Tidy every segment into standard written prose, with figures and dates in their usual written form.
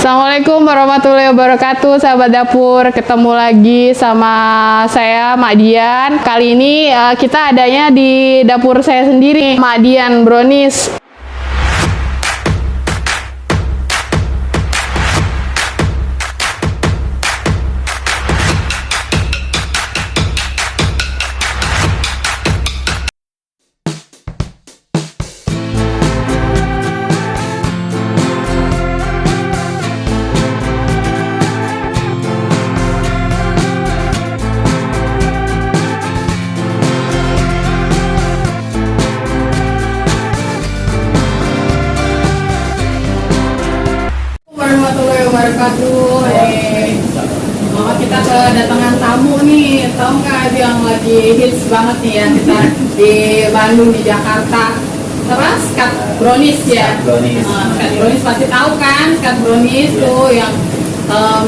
Assalamualaikum warahmatullahi wabarakatuh, sahabat dapur. Ketemu lagi sama saya, Mak Dian. Kali ini kita adanya di dapur saya sendiri, Mak Dian Brownies. Warahmatullahi wabarakatuh. Mama kita kedatangan tamu nih, tahu nggak yang lagi hits banget nih ya, kita di Bandung, di Jakarta. Apa? Skat Brownies ya. Skat Brownies pasti tahu kan? Skat Brownies tuh yang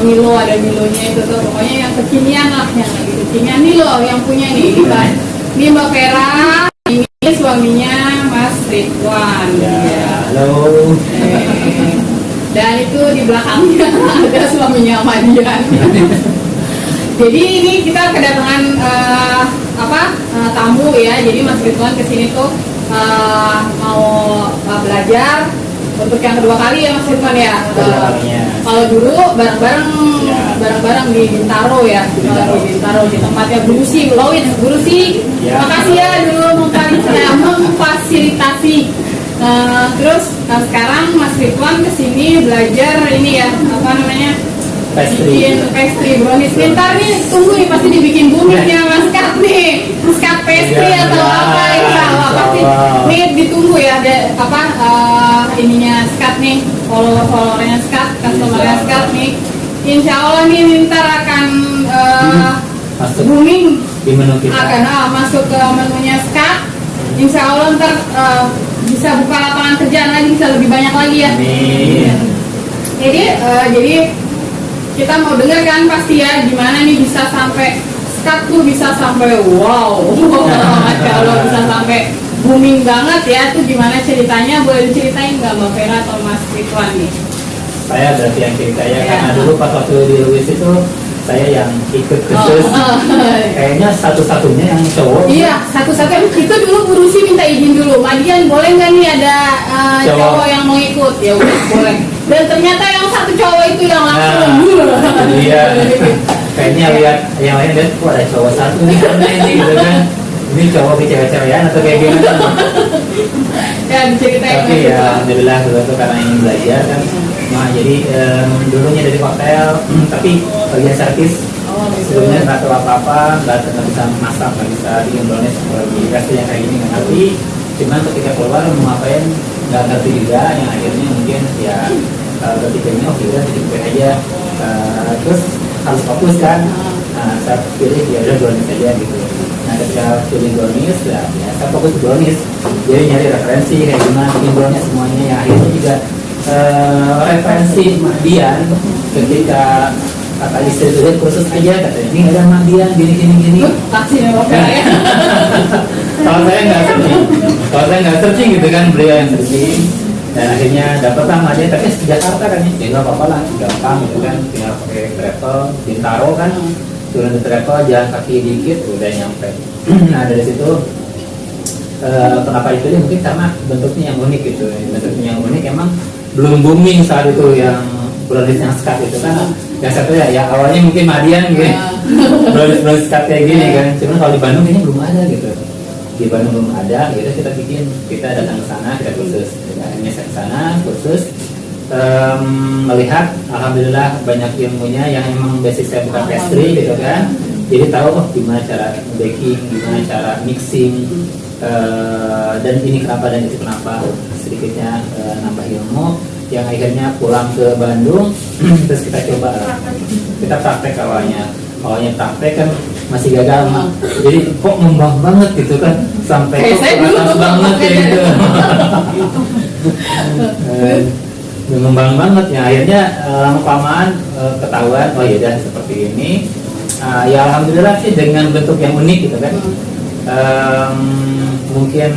Milo, ada Milonya itu tuh, pokoknya yang kekinian lah, yang lagi kekinian nih loh yang punya nih. Ini Mbak Vera, ini suaminya Mas Ridwan. Ya, halo. Dan itu di belakangnya ada suaminya Madian. Jadi ini kita kedatangan tamu ya. Jadi Mas Ridwan kesini tuh mau belajar untuk yang kedua kali ya Mas Ridwan ya. Kalau dulu bareng-bareng di Bintaro ya. Di Bintaro di tempatnya Brusi, Brusi. Ya. Makasih ya dulu memfasilitasi. Terus sekarang Mas Ridwan kesini belajar ini ya, apa namanya, bikin pastry brownies. Bentar nih, tunggu nih, pasti dibikin boomingnya Mas Kat nih, Mas Kat pastry atau apa ya, pasti nih ditunggu ya, ada ininya Skat nih, followernya Skat, customernya Skat nih. Insya Allah nih ntar akan booming, akan masuk ke menunya Skat. Insya Allah ntar bisa buka lapangan kerjaan lagi, bisa lebih banyak lagi ya. Jadi kita mau dengar kan pasti ya, gimana nih bisa sampai Skat tuh bisa sampai wow, kalau bisa sampai booming banget ya, tuh gimana ceritanya? Boleh diceritain nggak Mbak Vera atau Mas Ridwan nih? Saya berarti yang ceritanya karena dulu pas waktu di Lewis itu saya yang ikut khusus, kayaknya satu-satunya yang cowok. Iya, satu-satunya. Itu dulu Burusi minta izin dulu, Madian boleh nggak nih ada cowok yang mau ikut? Ya udah boleh. Dan ternyata yang satu cowok itu yang langsung Iya. Kayaknya lihat yang lain dan kok ada cowok satu nih ini gitu kan. Ini cowok ke cewek-cewekan atau kayak gimana? Ya diceritain. Tapi ya alhamdulillah itu karena ingin belajar kan. Nah jadi dulunya dari hotel, tapi bagian servis. Sebelumnya nggak tahu apa-apa, nggak bisa masak, nggak bisa bikin brownies, di pastry yang kayak gini nggak ngerti. Cuman ketika keluar mau ngapain nggak ngerti juga, yang akhirnya mungkin ya berpikirnya oh ya bikin aja, terus harus fokus kan. Saya pilih ya udah brownies aja gitu. Nah ketika pilih brownies ya saya fokus brownies, jadi nyari referensi kayak gimana bikin brownies semuanya, yang akhirnya juga referensi Dian ketika kata istri itu kursus aja, katanya ini ada Dian gini taksi ya Bapak ya. Kalau saya nggak searching gitu kan, beliau yang searching dan akhirnya dapat sama dia, tapi di Jakarta kan ya nggak apa-apa lah, gampang gitu kan, tinggal pakai travel Bintaro kan, turun di travel jalan kaki dikit udah nyampe. Nah dari situ kenapa itu ya, mungkin karena bentuknya yang unik gitu, bentuknya yang unik emang belum booming saat itu yang brownies yang Skat itu kan. Yang satu ya awalnya mungkin Madian gitu, brownies Skat kayak gini kan, cuman kalau di Bandung kayaknya belum ada gitu. Di Bandung belum ada, gitu kita datang ke sana, kita kursus, akhirnya saya ke sana kursus, melihat alhamdulillah banyak ilmunya yang emang basic saya bukan pastry gitu kan, jadi tahu gimana cara baking, gimana cara mixing, dan ini kenapa dan itu kenapa, sedikitnya nambah ilmu, yang akhirnya pulang ke Bandung, terus kita coba, kita praktek awalnya praktek kan masih gagal mah, jadi kok ngembang banget gitu kan, sampai kok atas banget ya gitu. Mengembang banget ya, akhirnya lama-kelamaan ketahuan oh ya udah seperti ini. Ya alhamdulillah sih dengan bentuk yang unik gitu kan. Mungkin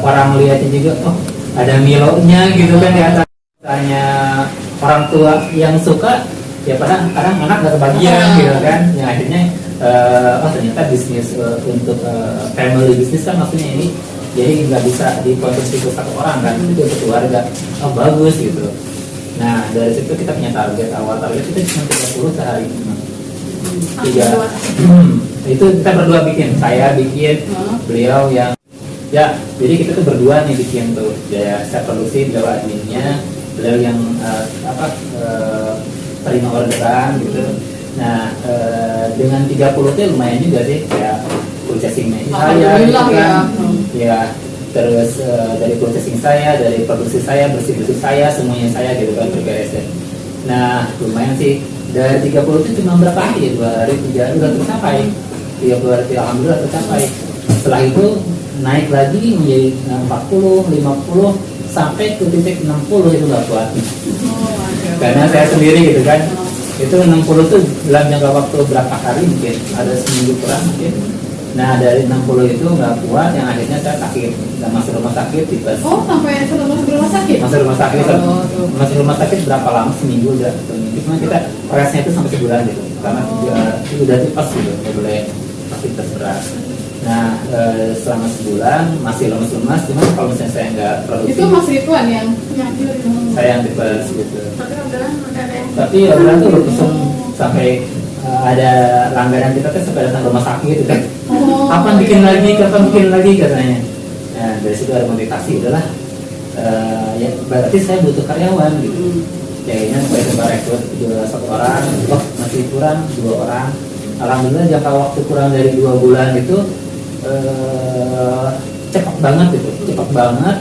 orang melihatnya juga oh ada Milonya gitu kan di atas Tanya orang tua yang suka, ya padahal kadang anak nggak kebagian gitu kan. Ya akhirnya oh ternyata bisnis untuk family bisnis kan maksudnya ini, jadi nggak bisa dikonsumsi ke satu orang kan, itu untuk keluarga. Oh bagus gitu. Nah dari situ kita punya target, awal target kita cuma 30 sehari. Tiga. Itu kita berdua bikin, saya bikin, beliau yang ya, jadi kita tuh berdua nih bikin tuh, ya saya produksi, beliau adminnya, beliau yang terima orderan gitu. Nah dengan 30 itu lumayan juga sih, kayak purchasing saya gitu kan. Ya terus dari purchasing saya, dari produksi saya, bersih-bersih saya, semuanya saya gitu kan, berberesnya. Nah lumayan sih, dari 30 itu cuma berapa hari ya, 2 hari, 3 hari udah tercapai. 30 hari alhamdulillah tercapai. Setelah itu naik lagi menjadi 40, 50 sampai ke titik 60 itu nggak kuat. Karena saya sendiri gitu kan. Itu 60 tuh dalam jangka waktu berapa hari, mungkin ada seminggu kurang mungkin. Nah dari 60 itu nggak kuat, yang akhirnya saya sakit dan masuk rumah sakit tipes. Oh sampai masuk rumah sakit? Masuk rumah sakit, masuk rumah sakit berapa lama, seminggu udah. Cuma kita presnya itu sampai sebulan gitu, karena udah tipes gitu, nggak boleh aktivitas berat. Nah selama sebulan masih lemas-lemas, cuma kalau misalnya saya nggak produksi. Itu Mas Ridwan yang saya yang tipes gitu. Tapi yang orderan tuh berpesen sampai ada langganan kita tuh sampai datang rumah sakit gitu kan. Kapan bikin lagi katanya. Nah dari situ ada motivasi, udahlah ya berarti saya butuh karyawan gitu. Kayaknya supaya coba rekrut 1 orang, oh masih kurang 2 orang. Alhamdulillah jangka waktu kurang dari 2 bulan itu cepat banget gitu, cepat banget.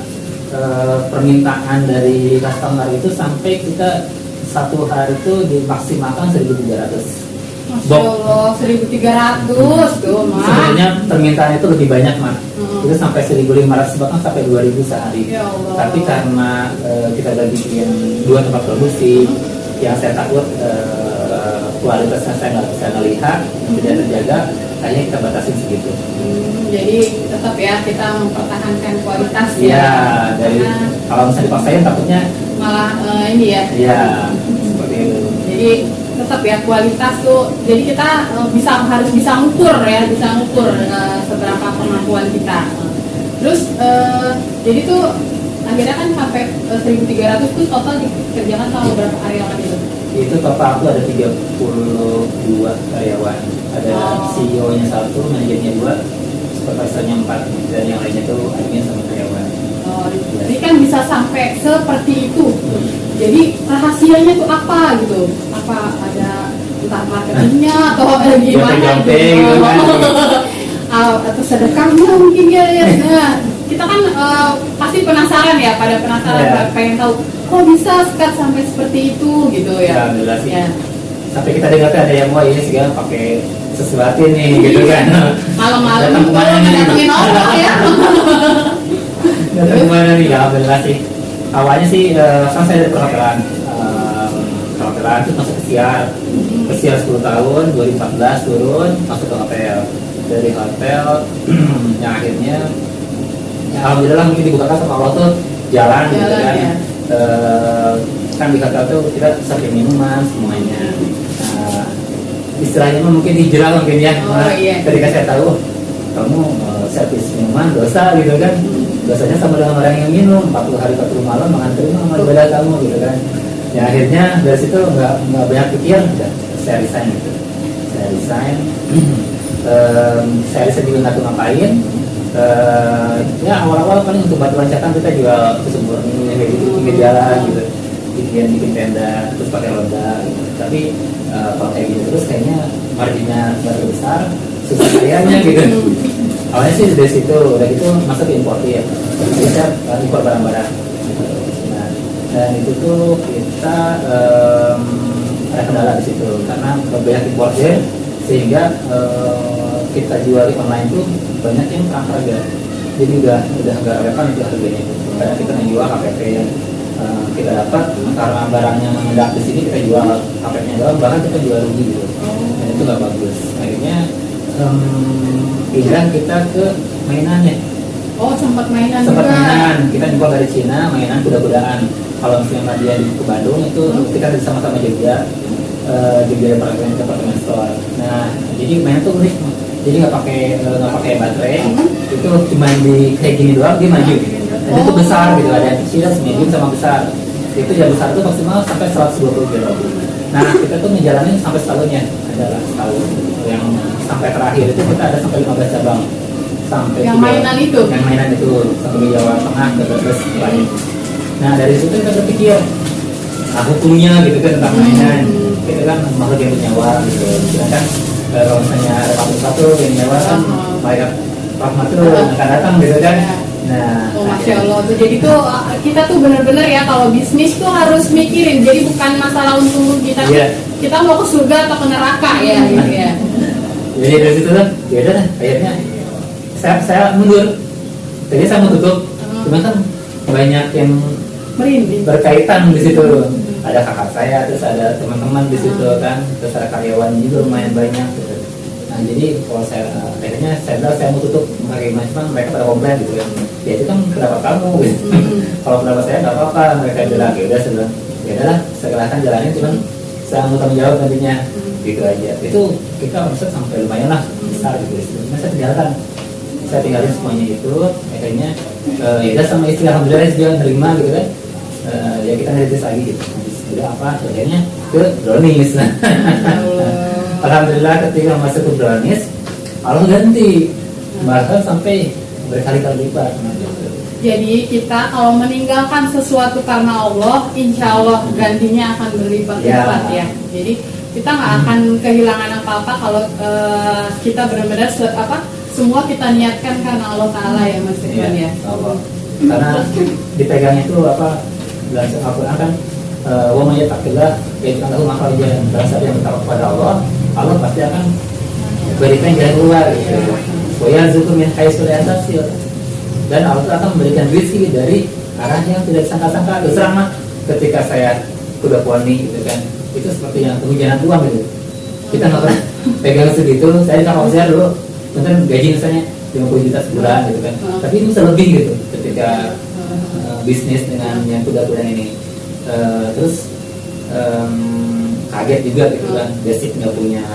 Permintaan dari customer itu sampai kita 1 hari itu dimaksimalkan 1.300. Masya Allah, 1.300 tuh Mas. Sebenarnya permintaan itu lebih banyak Mas. Itu sampai 1.500 bahkan sampai 2.000 sehari. Ya Allah. Tapi karena kita udah bikin 2 tempat produksi, yang saya takut kualitasnya saya nggak bisa melihat, tidak terjaga, akhirnya kita batasin segitu. Jadi tetap ya kita mempertahankan kualitas ya. Dari kalau misalnya dipaksain takutnya malah ini ya. Iya, seperti itu. Jadi tetap ya kualitas tuh. Jadi kita harus bisa ngukur ya, seberapa kemampuan kita. Terus jadi tuh akhirnya kan sampai 1.300 tuh total dikerjakan sama berapa karyawan itu? Itu total aku ada 32 karyawan. Ada CEO-nya 1, manajernya 2, supervisornya 4, dan yang lainnya tuh admin sama karyawan. Jadi kan bisa sampai seperti itu. Jadi rahasianya tuh apa gitu? Apa ada entah marketingnya atau gimana gitu? Atau sedekahnya mungkin ya. Nah, kita kan pasti penasaran ya, pengen tahu kok bisa sekat sampai seperti itu gitu ya. Alhamdulillah sih. Ya. Sampai kita dengar ada yang mau ini segala pakai sesuatu nih gitu kan. Malam-malam datang kemana nih? datangin orang ya. Datang kemana nih? Alhamdulillah sih. Awalnya sih kan saya dari perhotelan. Perhotelan itu masuk pesiar 10 tahun, 2014 turun masuk ke hotel. Dari hotel yang akhirnya ya, alhamdulillah mungkin dibukakan sama Allah tuh jalan gitu kan. Ya. Kan di hotel tuh kita servis minuman semuanya. Istilahnya mungkin hijrah mungkin ya. Iya. Ketika saya tahu kamu servis minuman dosa gitu kan. Dosanya sama dengan orang yang minum 40 hari 40 malam mengantri sama ibadah kamu gitu kan. Ya akhirnya dari situ nggak banyak pikir, udah saya resign gitu. Saya resign. Saya resign juga nggak tahu ngapain. Ya awal-awal paling untuk batuan cetak kita jual kesempur ini kayak gitu, pinggir jalan gitu, bikin tenda terus pakai roda gitu. Tapi kalau kayak gitu terus kayaknya marginnya baru besar, susah kayaknya gitu. Awalnya sih dari situ, udah gitu masuk impor ya, jadi saya impor barang-barang. Nah, dan itu tuh kita ada kendala di situ karena banyak importer sehingga kita jual di online tuh banyak yang perang harga, jadi udah nggak relevan itu harganya. Karena kita menjual KPP yang kita dapat karena barangnya mengendap di sini kita jual KPP-nya doang, bahkan kita jual rugi gitu. Dan itu nggak bagus. Akhirnya pindah kita ke mainannya. Oh, sempat mainan Sempat juga. mainan, kita impor dari Cina, mainan kuda-kudaan. Kalau misalnya dia ke Bandung itu kita sama-sama Jogja, Jogja departemen store. Nah, jadi mainan tuh unik, jadi nggak pakai baterai, itu cuma di kayak gini doang dia maju. Dan itu besar gitu, ada yang kecil, medium sama besar. Itu yang besar itu maksimal sampai 120 kilo. Nah, kita tuh ngejalanin sampai setahunnya, adalah setahun. Yang sampai terakhir itu kita ada sampai 15 cabang. Sampai Yang mainan itu? Yang mainan itu sampai di Jawa Tengah ke Brebes banyak. Nah, dari situ kita berpikir, hukumnya gitu kan tentang mainan. Kita kan makhluk yang bernyawa gitu. Sedangkan kalau misalnya ada satu yang nyawa kan malaikat rahmat tuh akan datang gitu kan. Nah, Oh, Masya Allah tuh. Jadi tuh kita tuh bener-bener ya kalau bisnis tuh harus mikirin. Jadi bukan masalah untung kita. Iya. Kita mau ke surga atau ke neraka ya gitu ya. Jadi dari situ kan, ya udah akhirnya saya mundur. Tadi saya mau tutup, cuma kan banyak yang Merinding. berkaitan di situ. Ada kakak saya, terus ada teman-teman di situ kan, terus ada karyawan juga lumayan banyak. Gitu. Nah jadi kalau akhirnya saya bilang saya mau tutup, cuman mereka pada komplain gitu kan. Ya itu kan pendapat kamu gitu. Kalau pendapat saya nggak apa-apa, mereka bilang ya udah saya bilang ya udahlah sekelahkan jalanin, cuman saya mau tanggung jawab nantinya gitu aja. Itu kita omset sampai lumayan lah besar gitu. Nah saya tinggalkan, saya tinggalin semuanya itu, akhirnya ya udah sama istri alhamdulillah dia nerima gitu kan. Ya kita ngeritis lagi gitu. Udah apa akhirnya ke brownies. Alhamdulillah ketika masuk ke brownies Allah ganti bahkan sampai berkali-kali lipat. Jadi kita kalau meninggalkan sesuatu karena Allah, insya Allah gantinya akan berlipat-lipat ya. Jadi kita nggak akan kehilangan apa-apa kalau kita benar-benar semua kita niatkan karena Allah Taala ya Mas Irfan ya. Karena dipegangnya itu belajar Al-Quran kan wa may yattaqillah yaj'al lahu makhrajan. Berasa yang bertakwa kepada Allah, Allah pasti akan berikan jalan keluar gitu. Wa yarzuqhu min haitsu la yahtasib. Dan Allah akan memberikan rezeki dari arah yang tidak disangka-sangka. Terus terang mah ketika saya kuda poni gitu kan, itu seperti yang kehujanan uang gitu. Kita nggak pernah pegang segitu. Saya kalau saya dulu mungkin gaji misalnya 50 juta sebulan gitu kan, tapi itu bisa lebih gitu ketika bisnis dengan yang kuda-kuda ini. Terus kaget juga gitu kan, basic nggak punya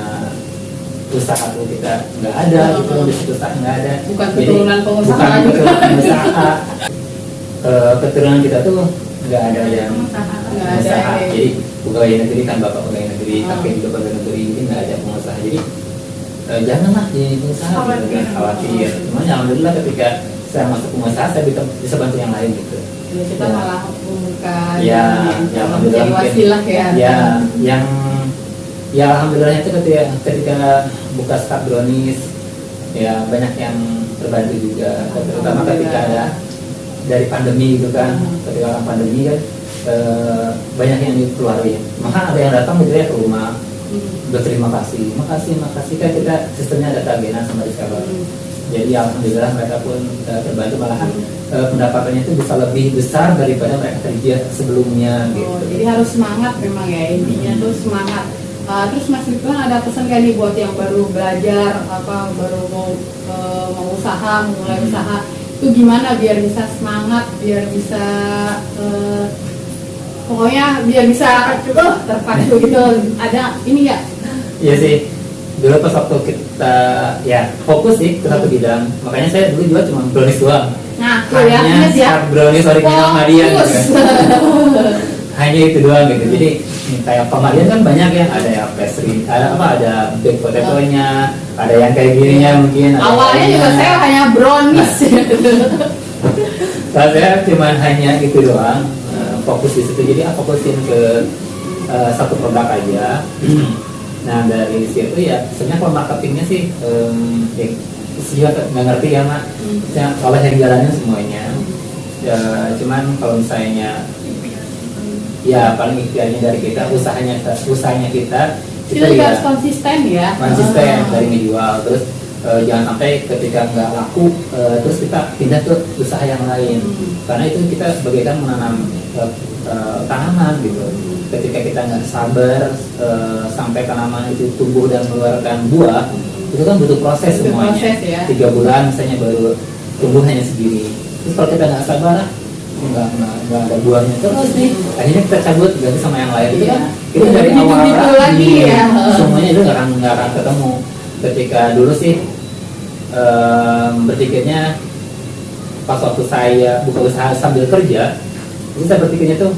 usaha tuh kita nggak ada gitu, basic usaha nggak ada. Bukan keturunan pengusaha. Bukan keturunan pengusaha. Keturunan kita tuh nggak ada yang pengusaha. Jadi pegawai negeri kan bapak pegawai negeri, kakek juga pegawai negeri, jadi nggak ada pengusaha. Jadi janganlah jadi pengusaha gitu kan, khawatir. Cuman alhamdulillah ketika saya masuk pengusaha saya bisa bantu yang lain gitu. Ya, kita malah membuka alhamdulillah jadi wasilah ya. Ya alhamdulillah itu ketika buka start brownies ya banyak yang terbantu juga, terutama ketika ada dari pandemi gitu kan. Ketika orang pandemi kan banyak yang dikeluarin, maka ada yang datang gitu ya ke rumah berterima kasih, makasih kan kita sistemnya ada tagihan sama reseller. Jadi alhamdulillah mereka pun terbantu, malahan pendapatannya itu bisa lebih besar daripada mereka kerja sebelumnya gitu. Jadi harus semangat memang ya, intinya tuh semangat. Terus Mas Ridwan ada pesan gak nih buat yang baru belajar baru mau usaha, mulai usaha itu gimana biar bisa semangat, biar bisa pokoknya biar bisa terpacu gitu. Ada ini nggak? Iya sih, dulu pas waktu kita ya fokus sih ke satu bidang, makanya saya dulu juga cuma brownies doang. Nah, hanya start brownies original Marian gitu kan. Hanya itu doang gitu. Jadi kayak Marian kan banyak yang ada yang pastry, ada baked potato-nya, ada yang kayak gininya mungkin. Awalnya juga saya hanya brownies. Saya cuma hanya itu doang, fokus di situ. Jadi aku fokusin ke satu produk aja. Nah dari situ ya sebenarnya kalau marketingnya sih juga nggak ngerti ya mak. Kalau yang jalanin semuanya. Ya, cuman kalau misalnya ya paling ikhtiarnya dari kita, usahanya kita juga harus konsisten ya. Konsisten dari menjual, terus jangan sampai ketika nggak laku terus kita pindah ke usaha yang lain. Karena itu kita bagaikan menanam tanaman gitu. Ketika kita nggak sabar sampai tanaman itu tumbuh dan mengeluarkan buah, itu kan butuh proses semuanya. 3 bulan misalnya baru tumbuh hanya sendiri. Terus kalau kita nggak sabar, nggak ada buahnya terus nih, akhirnya kita cabut ganti sama yang lain. Itu kan kita dari awal lagi ya. semuanya itu nggak akan ketemu. Ketika dulu sih berpikirnya pas waktu saya buka usaha sambil kerja, itu saya berpikirnya tuh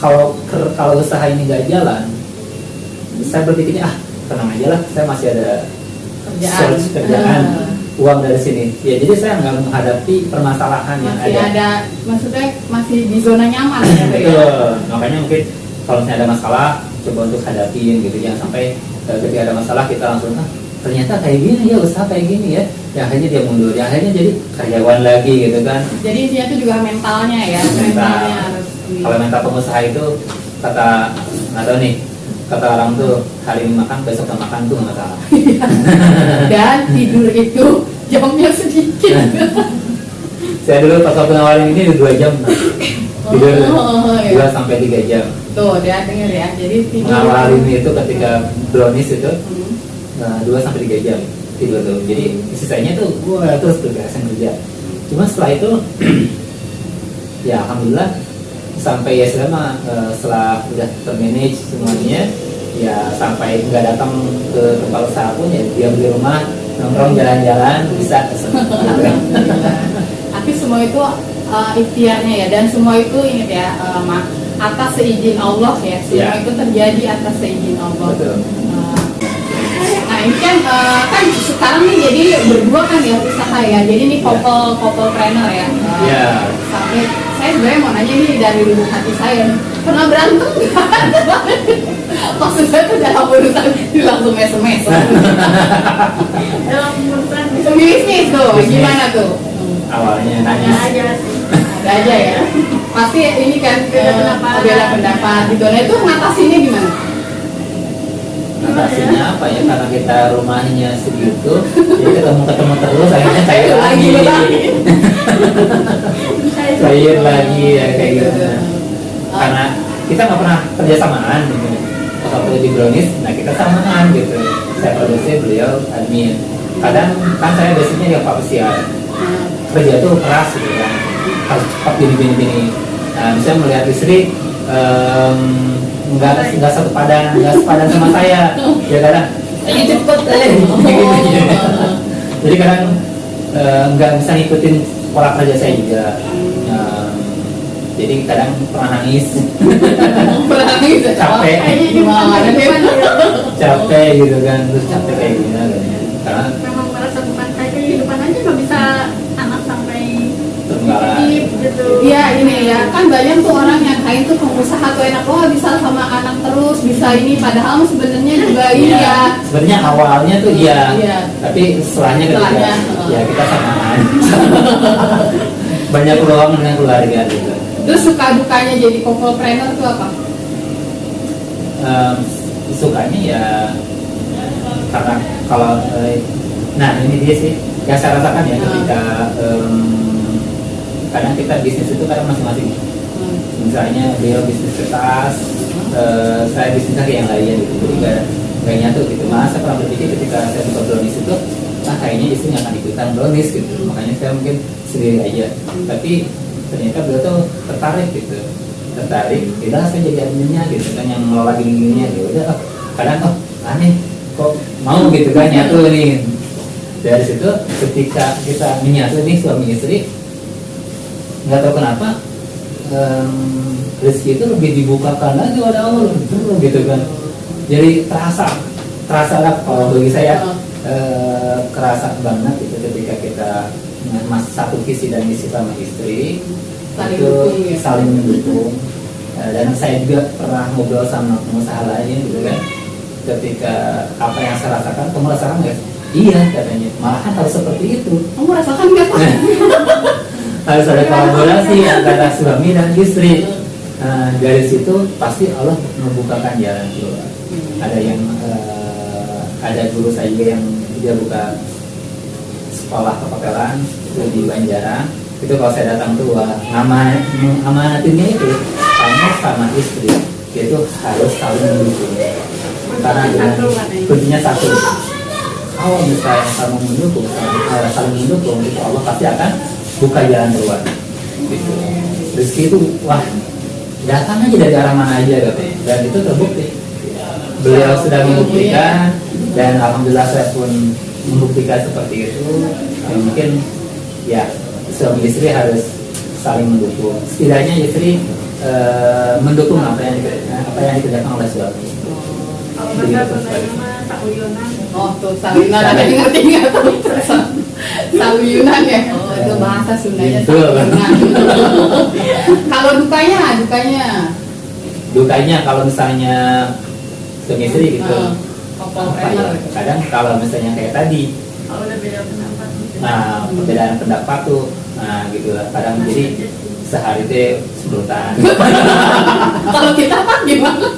kalau usaha ini nggak jalan, saya berpikirnya tenang aja lah, saya masih ada kerjaan, uang dari sini. Ya jadi saya nggak menghadapi permasalahan yang masih ada, maksudnya masih di zona nyaman ya. Betul. Makanya mungkin kalau misalnya ada masalah, coba untuk hadapin gitu, jangan sampai ketika ada masalah kita langsung ternyata kayak gini ya, usaha kayak gini ya. Ya akhirnya dia mundur, ya akhirnya jadi karyawan lagi gitu kan. Jadi intinya itu juga mentalnya ya. Mentalnya harus. Kalau mental pengusaha itu kata nggak tahu nih, kata orang tuh hari ini makan besok nggak makan tuh nggak masalah. Dan tidur itu jamnya sedikit. Saya dulu pas waktu nawarin ini 2 jam tidur, iya. 2 sampai 3 jam. Tuh dia denger ya, jadi tidur Nawarin itu ketika brownies itu 2 sampai 3 jam tidur tuh. Jadi sisanya tuh gue terus bergerak kerja. Cuma setelah itu ya alhamdulillah sampai ya selama setelah udah termanage semuanya, ya sampai nggak datang ke tempat usaha pun ya diam di rumah nongkrong jalan-jalan bisa kesana. tapi semua itu ikhtiarnya ya, dan semua itu ingat ya atas seizin Allah ya, semua itu terjadi atas seizin Allah. Betul. Nah ini kan sekarang nih jadi berdua kan ya usaha ya, jadi ini couple trainer ya. Iya. Sampai saya sebenarnya mau nanya nih dari lubuk hati saya, pernah berantem nggak? Maksud saya tuh dalam urusan langsung mesem-mesem. Dalam urusan bisnis tuh, gimana tuh? Awalnya nangis. Ada aja ya. Pasti ini kan beda pendapat gitu. Nah itu ngatasinnya gimana? Atasinya apa ya, karena kita rumahnya segitu jadi ketemu terus akhirnya cair lagi cair lagi ya kayak gitu. Karena kita nggak pernah kerja samaan gitu. Waktu di brownies, nah kita samaan gitu, saya produksi, beliau admin. Kadang kan saya biasanya yang Pak Pesiar kerja tuh keras gitu kan, harus cepat gini. Nah misalnya melihat istri nggak sepadan sama saya, ya kadang ayo cepet gitu. Jadi kadang nggak bisa ngikutin pola kerja saya juga. Jadi kadang pernah nangis, capek gitu kan, terus capek kayak gini karena memang merasa bukan kayak kehidupan aja nggak bisa anak sampai terenggalan. gitu. Iya ini ya, kan banyak tuh orang yang kain tuh pengusaha tuh enak, bisa sama anak terus, bisa ini, padahal sebenarnya juga iya. Sebenarnya awalnya tuh iya. Tapi setelahnya ketika ya kita samaan. Banyak peluang dengan keluarga gitu. Terus suka dukanya jadi couple-planner tuh apa? Sukanya ya karena kalau nah ini dia sih yang saya rasakan ya ketika kadang kita bisnis itu kadang masing-masing. Misalnya beliau bisnis kertas, saya bisnisnya kayak yang lain gitu, jadi nggak nyatu gitu. Malah saya pernah berpikir ketika saya buka brownies itu, kayaknya istrinya akan ikutan brownies gitu, makanya saya mungkin sendiri aja. Tapi ternyata beliau tuh tertarik, tidak saya jadi adminnya gitu kan, yang ngelola gini-gininya gitu. Udah kadang aneh kok mau gitu kan nyatu nih. Dari situ ketika kita menyatu nih suami istri, nggak tahu kenapa rezeki itu lebih dibukakan lagi oleh Allah gitu kan. Jadi terasa lah kalau bagi saya kerasa banget itu ketika kita satu visi dan misi sama istri saling mendukung. Dan saya juga pernah ngobrol sama pengusaha lain gitu kan, ketika apa yang saya rasakan, kamu rasakan nggak? Iya katanya, malahan harus seperti itu. Kamu rasakan nggak Pak? Harus ada kolaborasi antara suami dan istri. Dari situ pasti Allah membukakan jalan keluar. Ada yang ada guru saya juga yang dia buka sekolah kepakelan di Banjaran. Itu kalau saya datang tuh amanatinnya itu kamu sama istri itu harus saling mendukung. Karena kuncinya satu, awal misalnya kamu mendukung, saling mendukung, itu Allah pasti akan buka jalan keluar. Gitu. Rezeki itu wah datang aja dari arah mana aja katanya, dan itu terbukti. Beliau sudah membuktikan, dan alhamdulillah saya pun membuktikan seperti itu. Mungkin ya suami istri harus saling mendukung. Setidaknya istri mendukung apa yang dikerjakan oleh suami. Kalau bahasa Sundanya mah sauyunan. Oh tuh Sawiyunan, ada yang ngerti nggak tuh? Sawiyunan ya. Oh itu bahasa Sundanya Gitu. Sawiyunan. Kalau dukanya Dukanya kalau misalnya suami istri gitu. Kopong Apa ya? Kadang kalau misalnya kayak tadi, Kalau udah beda pendapat. nah perbedaan pendapat tuh, nah gitu lah. Kadang jadi sehari itu sebutan. Kalau kita apa gimana?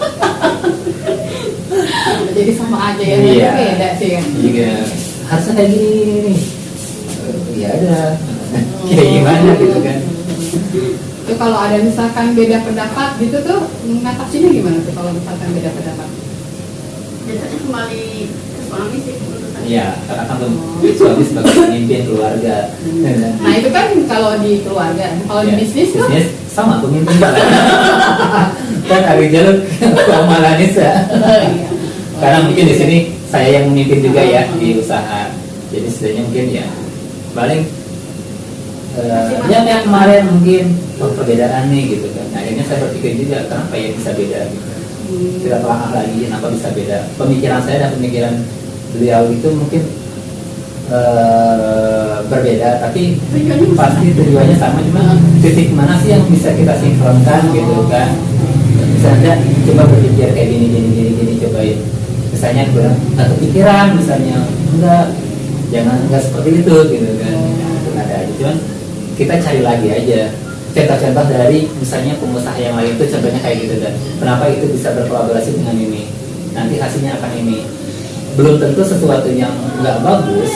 Jadi sama aja ya, Iya. beda sih kan. Iya, harusnya kayak gini nih. Ya ada, kayak gimana gitu kan? Itu kalau ada misalkan beda pendapat gitu tuh ngatasinnya gimana tuh kalau misalkan beda pendapat? Biasanya kembali ke suami sih keputusan. Iya, karena kan suami sebagai pemimpin keluarga. Nah itu kan kalau di keluarga, kalau di Ya, bisnis tuh bisnis sama pemimpin juga. Kan ada jalur keamalannya ya. iya. Karena mungkin di sini saya yang memimpin juga ya di usaha. Jadi setidaknya mungkin ya paling ya kayak kemarin mungkin perbedaan nih gitu kan. Nah, akhirnya saya berpikir juga kenapa ya bisa beda gitu. Kita telah lagi kenapa bisa beda. Pemikiran saya dan pemikiran beliau itu mungkin berbeda, tapi pasti tujuannya sama, cuma titik mana sih yang bisa kita sinkronkan gitu kan. Misalnya coba berpikir kayak gini cobain. Misalnya gue nggak kepikiran, misalnya enggak seperti itu gitu kan. Itu ada aja, cuman kita cari lagi aja contoh-contoh dari misalnya pengusaha yang lain itu contohnya kayak gitu kan. Kenapa itu bisa berkolaborasi dengan ini? Nanti hasilnya akan ini. Belum tentu sesuatu yang nggak bagus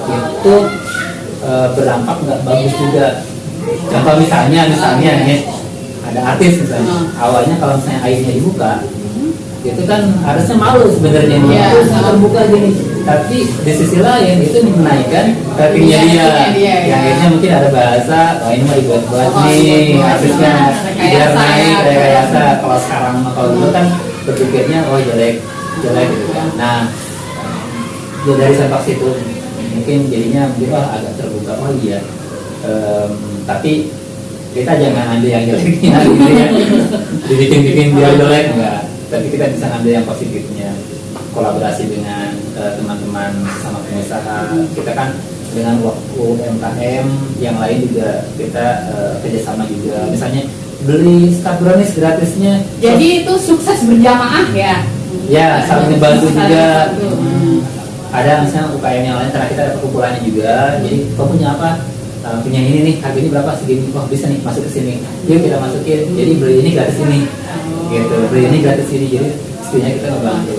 itu berdampak nggak bagus juga. Contoh misalnya nih ada artis misalnya, awalnya kalau misalnya airnya dibuka itu kan harusnya malu sebenarnya Iya. terus terbuka gini, tapi di sisi lain itu menaikkan ratingnya dia. Yang akhirnya mungkin ada bahasa, oh ini mah dibuat-buat nih artisnya biar naik rekayasa. Kalau sekarang kalau dulu kan berpikirnya oh jelek gitu kan. Nah ya dari sempak situ mungkin jadinya mungkin agak terbuka, oh iya. Tapi kita jangan ambil yang jeleknya gitu ya, dibikin biar jelek enggak, tapi kita bisa ambil yang positifnya, kolaborasi dengan teman-teman sama pengusaha. Kita kan dengan UMKM yang lain juga kita kerjasama juga, misalnya beli skat brownies gratisnya, Jadi itu sukses berjamaah ya? ya saling membantu juga. Membantu. Ada misalnya UKM yang lain karena kita ada perkumpulannya juga, jadi kau punya apa? Punya ini nih, harganya berapa segini, wah bisa nih masuk ke sini, yuk kita masukin, jadi beli ini gratis ini, gitu, beli ini gratis ini, jadi istrinya kita ngebantu.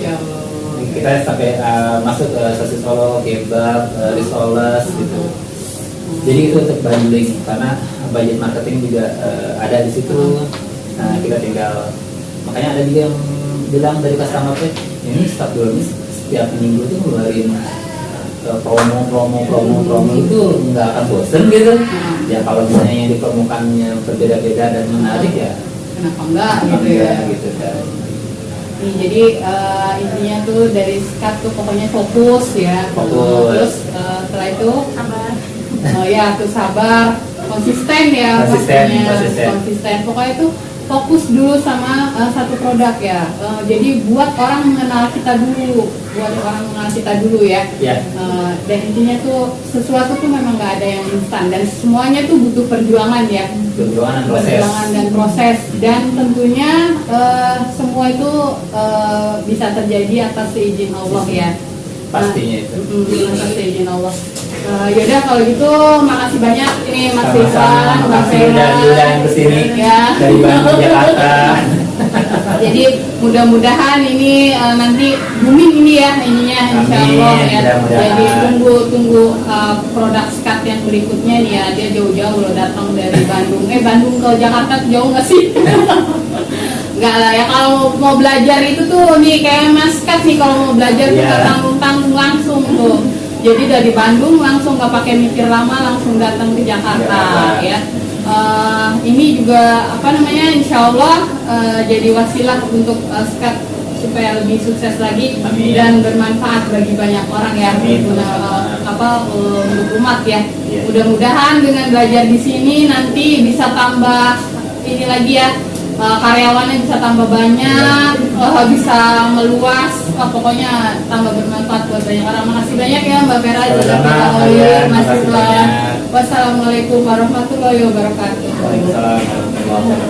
Kita sampai masuk ke sosis Solo, kebab, risoles gitu. Jadi itu untuk bundling karena budget marketing juga ada di situ. Nah kita tinggal, makanya ada juga yang bilang dari customer ini setiap bulan setiap minggu tuh ngeluarin promo itu nggak akan bosen gitu. Ya kalau misalnya yang dipromokannya berbeda-beda dan menarik ya Kenapa enggak gitu ya? gitu kan. Nih, jadi intinya tuh dari skat tuh pokoknya fokus ya. Fokus. Terus setelah itu Sabar. ya tuh sabar, konsisten ya pastinya. Konsisten. Pokoknya itu fokus dulu sama satu produk ya. Jadi buat orang mengenal kita dulu, ya. Ya. Dan intinya tuh sesuatu tuh memang nggak ada yang instan dan semuanya tuh butuh perjuangan ya. Perjuangan dan proses, dan tentunya semua itu bisa terjadi atas izin Allah ya. Pastinya itu. Atas izin Allah. Yaudah kalau gitu makasih banyak ini Mas Sama-sama, Ridwan, Mas makasih udah Vera. diundang ke sini Ya. dari Bandung Jakarta. Jadi mudah-mudahan ini nanti booming ini ya ininya insya Allah Amin, ya. mudah-mudahan. Jadi tunggu produk skat yang berikutnya nih ya. Dia jauh-jauh loh datang dari Bandung. Bandung ke Jakarta jauh nggak sih? Enggak lah ya, kalau mau belajar itu tuh nih kayak Mas Kat nih kalau mau belajar tuh Iya. nggak tanggung-tanggung langsung tuh. Jadi dari Bandung langsung nggak pakai mikir lama, langsung datang ke Jakarta ya. Ini juga apa namanya, insya Allah jadi wasilah untuk SKAT supaya lebih sukses lagi. Amin. Dan bermanfaat bagi banyak orang ya, Amin. untuk umat ya. Iya. Mudah-mudahan dengan belajar di sini nanti bisa tambah ini lagi ya, karyawannya bisa tambah banyak, bisa meluas, pokoknya tambah bermanfaat buat banyak orang. Makasih banyak ya Mbak Vera, Sama-sama, kalian. Mas Makasih Ridwan. banyak. Wassalamualaikum warahmatullahi wabarakatuh. Waalaikumsalam warahmatullahi wabarakatuh.